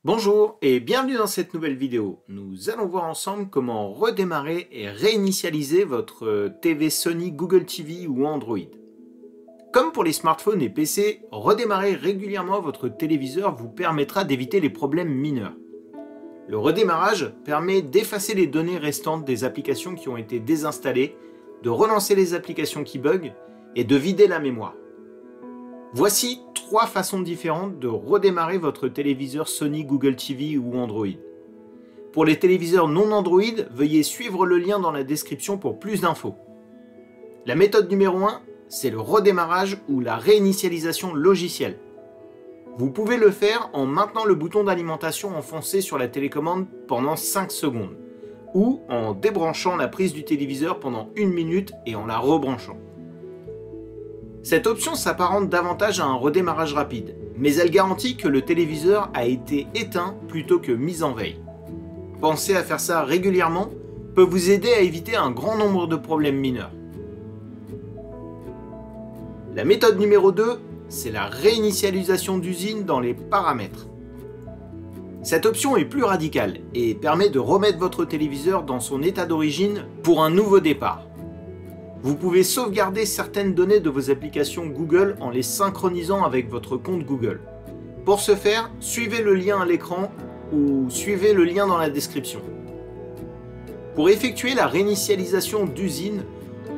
Bonjour et bienvenue dans cette nouvelle vidéo. Nous allons voir ensemble comment redémarrer et réinitialiser votre TV Sony, Google TV ou Android. Comme pour les smartphones et PC, redémarrer régulièrement votre téléviseur vous permettra d'éviter les problèmes mineurs. Le redémarrage permet d'effacer les données restantes des applications qui ont été désinstallées, de relancer les applications qui bug et de vider la mémoire. Voici 3 façons différentes de redémarrer votre téléviseur Sony, Google TV ou Android. Pour les téléviseurs non Android, veuillez suivre le lien dans la description pour plus d'infos. La méthode numéro 1, c'est le redémarrage ou la réinitialisation logicielle. Vous pouvez le faire en maintenant le bouton d'alimentation enfoncé sur la télécommande pendant 5 secondes ou en débranchant la prise du téléviseur pendant 1 minute et en la rebranchant. Cette option s'apparente davantage à un redémarrage rapide, mais elle garantit que le téléviseur a été éteint plutôt que mis en veille. Penser à faire ça régulièrement peut vous aider à éviter un grand nombre de problèmes mineurs. La méthode numéro 2, c'est la réinitialisation d'usine dans les paramètres. Cette option est plus radicale et permet de remettre votre téléviseur dans son état d'origine pour un nouveau départ. Vous pouvez sauvegarder certaines données de vos applications Google en les synchronisant avec votre compte Google. Pour ce faire, suivez le lien à l'écran ou suivez le lien dans la description. Pour effectuer la réinitialisation d'usine,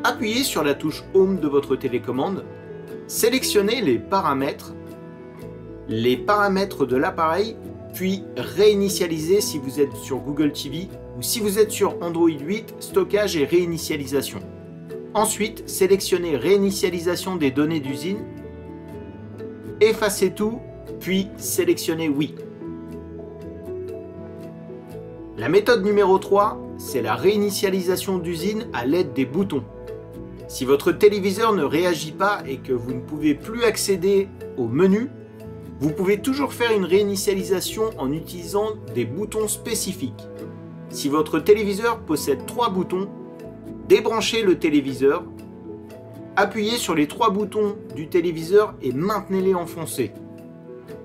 appuyez sur la touche Home de votre télécommande, sélectionnez les paramètres de l'appareil, puis réinitialisez si vous êtes sur Google TV ou si vous êtes sur Android 8, stockage et réinitialisation. Ensuite, sélectionnez réinitialisation des données d'usine, effacez tout, puis sélectionnez oui. La méthode numéro 3, c'est la réinitialisation d'usine à l'aide des boutons. Si votre téléviseur ne réagit pas et que vous ne pouvez plus accéder au menu, vous pouvez toujours faire une réinitialisation en utilisant des boutons spécifiques. Si votre téléviseur possède 3 boutons, débranchez le téléviseur, appuyez sur les 3 boutons du téléviseur et maintenez-les enfoncés.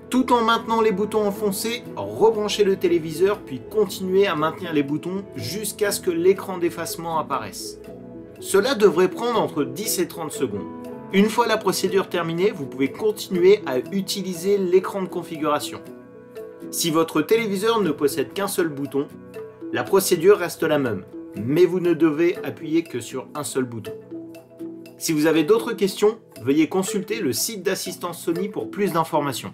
Tout en maintenant les boutons enfoncés, rebranchez le téléviseur puis continuez à maintenir les boutons jusqu'à ce que l'écran d'effacement apparaisse. Cela devrait prendre entre 10 et 30 secondes. Une fois la procédure terminée, vous pouvez continuer à utiliser l'écran de configuration. Si votre téléviseur ne possède qu'un seul bouton, la procédure reste la même, mais vous ne devez appuyer que sur un seul bouton. Si vous avez d'autres questions, veuillez consulter le site d'assistance Sony pour plus d'informations.